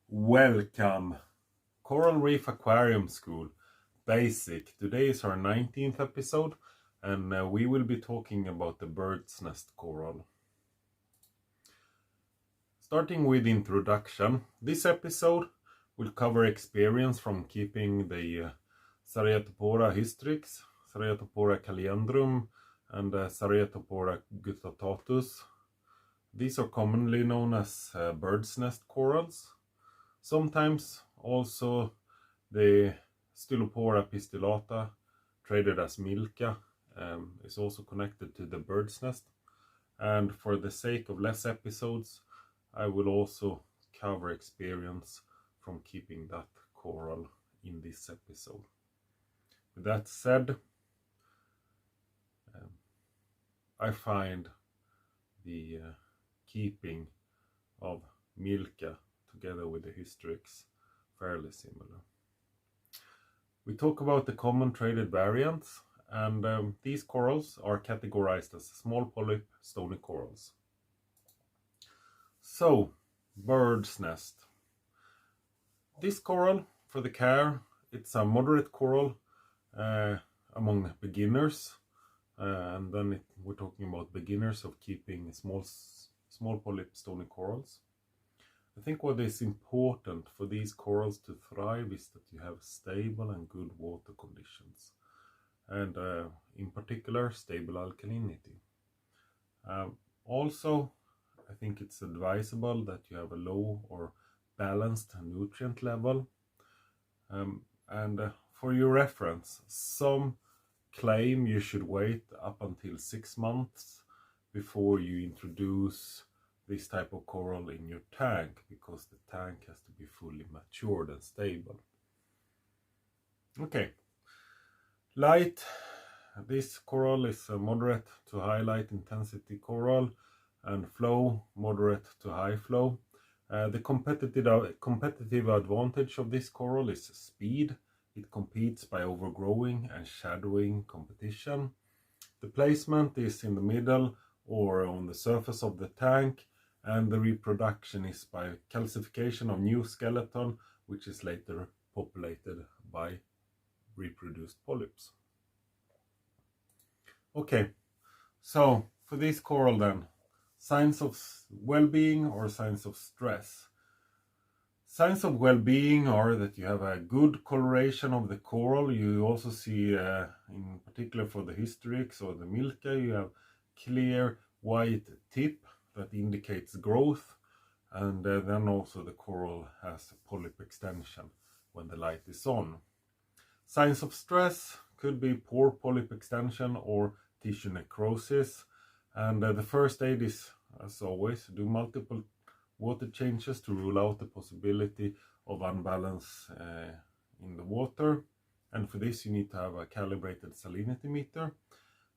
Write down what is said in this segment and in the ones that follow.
Welcome! Coral Reef Aquarium School Basic. Today is our 19th episode and we will be talking about the bird's nest coral. Starting with introduction, this episode will cover experience from keeping the Sarrhetopora hystrix, Sarrhetopora caliandrum and Sarrhetopora guttatatus. These are commonly known as bird's nest corals. Sometimes also the Stylopora pistillata, traded as milka, is also connected to the bird's nest. And for the sake of less episodes, I will also cover experience from keeping that coral in this episode. With that said, I find the keeping of milka together with the hystrix fairly similar. We talk about the common traded variants, and these corals are categorized as small polyp stony corals. So, bird's nest. This coral, for the care, it's a moderate coral among beginners, and then we're talking about beginners of keeping small polyp stony corals. I think what is important for these corals to thrive is that you have stable and good water conditions, and in particular stable alkalinity. Also, I think it's advisable that you have a low or balanced nutrient level. For your reference, some claim you should wait up until 6 months before you introduce this type of coral in your tank, because the tank has to be fully matured and stable. Okay, light. This coral is a moderate to high light intensity coral, and flow moderate to high flow. The competitive advantage of this coral is speed. It competes by overgrowing and shadowing competition. The placement is in the middle or on the surface of the tank, and the reproduction is by calcification of new skeleton, which is later populated by reproduced polyps. Okay, so for this coral then, signs of well-being or signs of stress. Signs of well-being are that you have a good coloration of the coral. You also see, in particular for the hystrix or the milka, you have clear white tip that indicates growth, and then also the coral has a polyp extension when the light is on. Signs of stress could be poor polyp extension or tissue necrosis, and the first aid is, as always, do multiple water changes to rule out the possibility of unbalance in the water, and for this you need to have a calibrated salinity meter.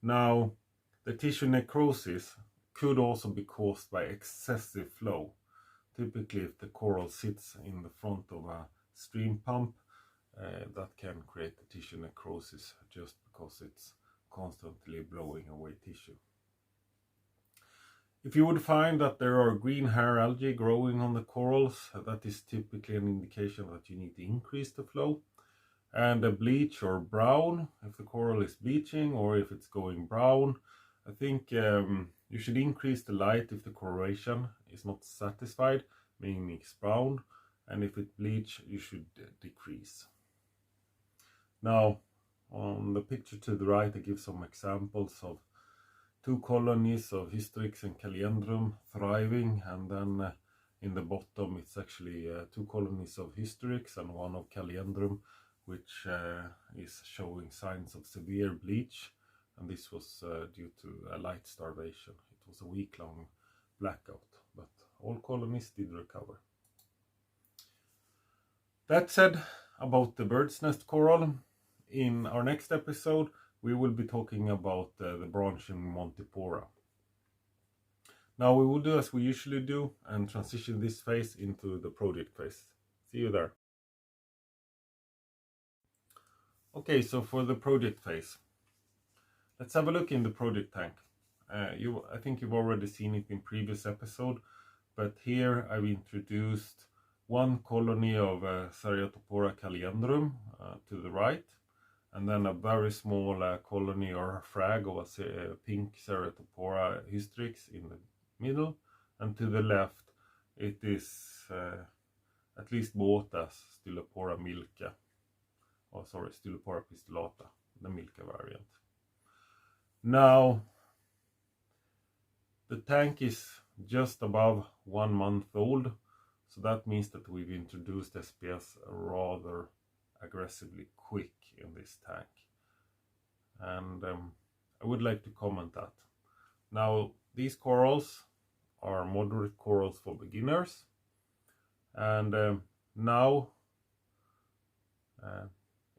Now, the tissue necrosis could also be caused by excessive flow. Typically, if the coral sits in the front of a stream pump, that can create a tissue necrosis just because it's constantly blowing away tissue. If you would find that there are green hair algae growing on the corals, that is typically an indication that you need to increase the flow. And a bleach or brown, if the coral is bleaching or if it's going brown, I think you should increase the light if the coloration is not satisfied, meaning it's brown, and if it bleach, you should decrease. Now, on the picture to the right, I give some examples of 2 colonies of hystrix and caliandrum thriving, and then in the bottom it's actually 2 colonies of hystrix and 1 of caliandrum, which is showing signs of severe bleach, and this was due to a light starvation. It was a week-long blackout, but all colonies did recover. That said about the bird's nest coral, in our next episode we will be talking about the branching Montipora. Now we will do as we usually do and transition this phase into the project phase. See you there. Okay, so for the project phase, let's have a look in the project tank. I think you've already seen it in previous episode, but here I've introduced one colony of Ceratopora caliendrum to the right, and then a very small colony or frag of a pink Ceratopora hystrix in the middle, and to the left it is at least bought as Stylopora milka, or sorry, Stylopora pistillata, the milka variant. Now the tank is just above 1 month old, so that means that we've introduced SPS rather aggressively quick in this tank, and I would like to comment that. Now these corals are moderate corals for beginners, and now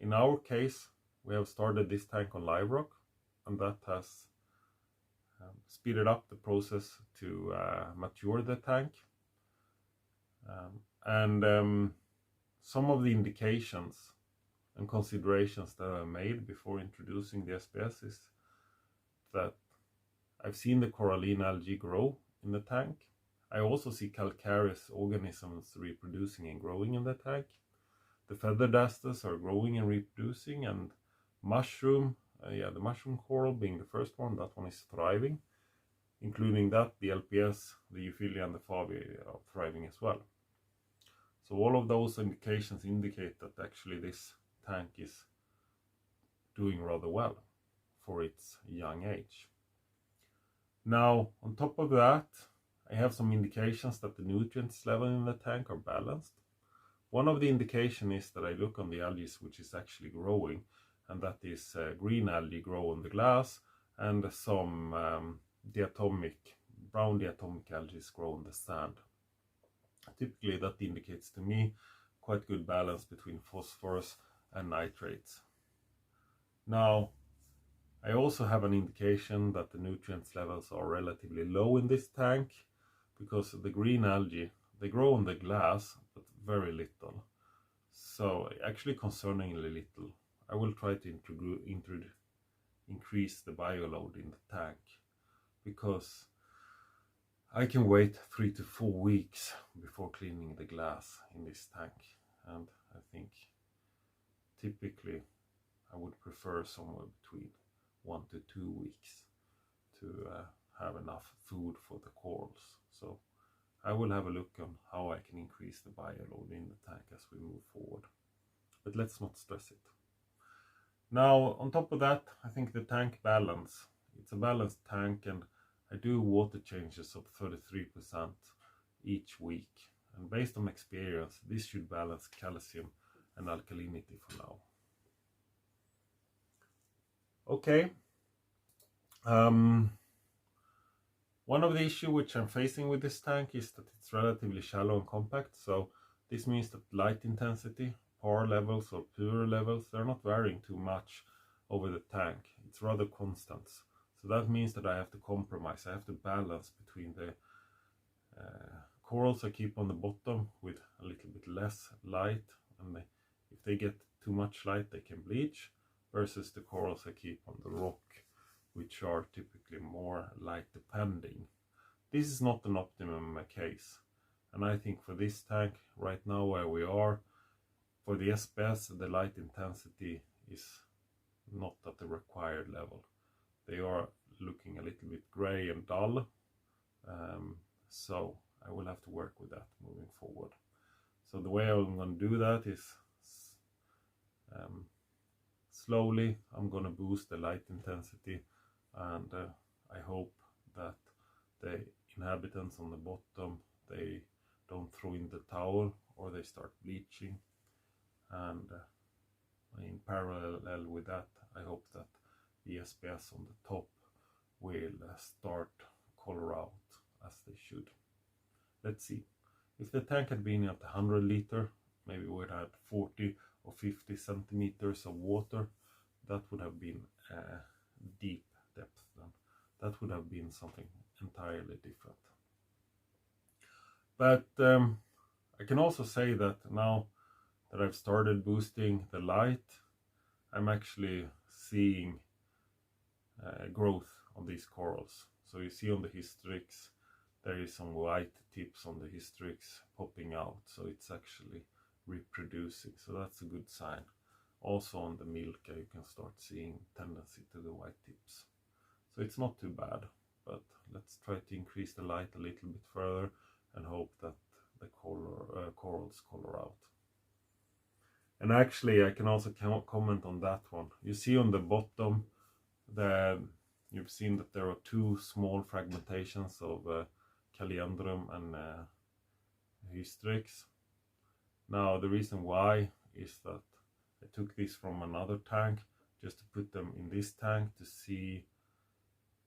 in our case we have started this tank on live rock, and that has speeded up the process to mature the tank, and some of the indications and considerations that I made before introducing the SPS is that I've seen the coralline algae grow in the tank. I also see calcareous organisms reproducing and growing in the tank. The feather dasters are growing and reproducing, and mushroom, the mushroom coral being the first one, that one is thriving. Including that, the LPS, the Euphilia and the Fabi are thriving as well. So all of those indications indicate that actually this tank is doing rather well for its young age. Now on top of that, I have some indications that the nutrients level in the tank are balanced. One of the indications is that I look on the algae which is actually growing, and that is green algae grow on the glass, and some brown diatomic algae grow on the sand. Typically that indicates to me quite good balance between phosphorus and nitrates. Now I also have an indication that the nutrients levels are relatively low in this tank, because the green algae, they grow on the glass but very little, so actually concerningly little. I will try to increase the bioload in the tank, because I can wait 3 to 4 weeks before cleaning the glass in this tank, and I think typically I would prefer somewhere between 1 to 2 weeks to have enough food for the corals. So I will have a look on how I can increase the bioload in the tank as we move forward, but let's not stress it. Now on top of that, I think the tank balance, it's a balanced tank, and I do water changes of 33% each week, and based on experience this should balance calcium and alkalinity for now. Okay, one of the issues which I'm facing with this tank is that it's relatively shallow and compact, so this means that light intensity, PAR levels or pure levels, they're not varying too much over the tank. It's rather constant. So that means that I have to compromise. I have to balance between the corals I keep on the bottom with a little bit less light, and if they get too much light they can bleach, versus the corals I keep on the rock, which are typically more light depending. This is not an optimum case, and I think for this tank right now where we are, for the SPS, the light intensity is not at the required level. They are looking a little bit gray and dull, so I will have to work with that moving forward. So the way I'm going to do that is slowly I'm going to boost the light intensity, and I hope that the inhabitants on the bottom, they don't throw in the towel or they start bleaching, and in parallel with that I hope that the SPS on the top will start color out as they should. Let's see. If the tank had been at 100 liter, maybe we would have 40 or 50 centimeters of water. That would have been deep depth then. That would have been something entirely different. But I can also say that now that I've started boosting the light, I'm actually seeing growth on these corals. So you see on the hystrix, there is some white tips on the hystrix popping out, so it's actually reproducing, so that's a good sign. Also on the milka you can start seeing tendency to the white tips, so it's not too bad. But let's try to increase the light a little bit further and hope that the corals color out. And actually I can also comment on that one. You see on the bottom, you've seen that there are two small fragmentations of Calliandrum and hystrix. Now the reason why is that I took this from another tank just to put them in this tank to see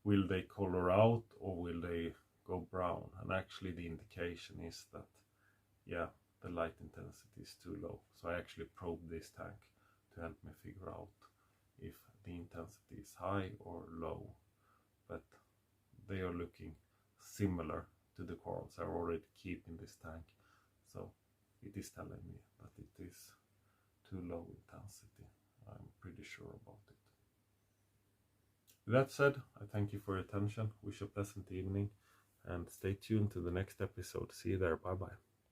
will they color out or will they go brown. And actually the indication is that, yeah, the light intensity is too low. So I actually probed this tank to help me figure out if the intensity is high or low. But they are looking similar to the corals I already keep in this tank. So it is telling me that it is too low intensity. I'm pretty sure about it. With that said, I thank you for your attention, wish you a pleasant evening, and stay tuned to the next episode. See you there, bye bye.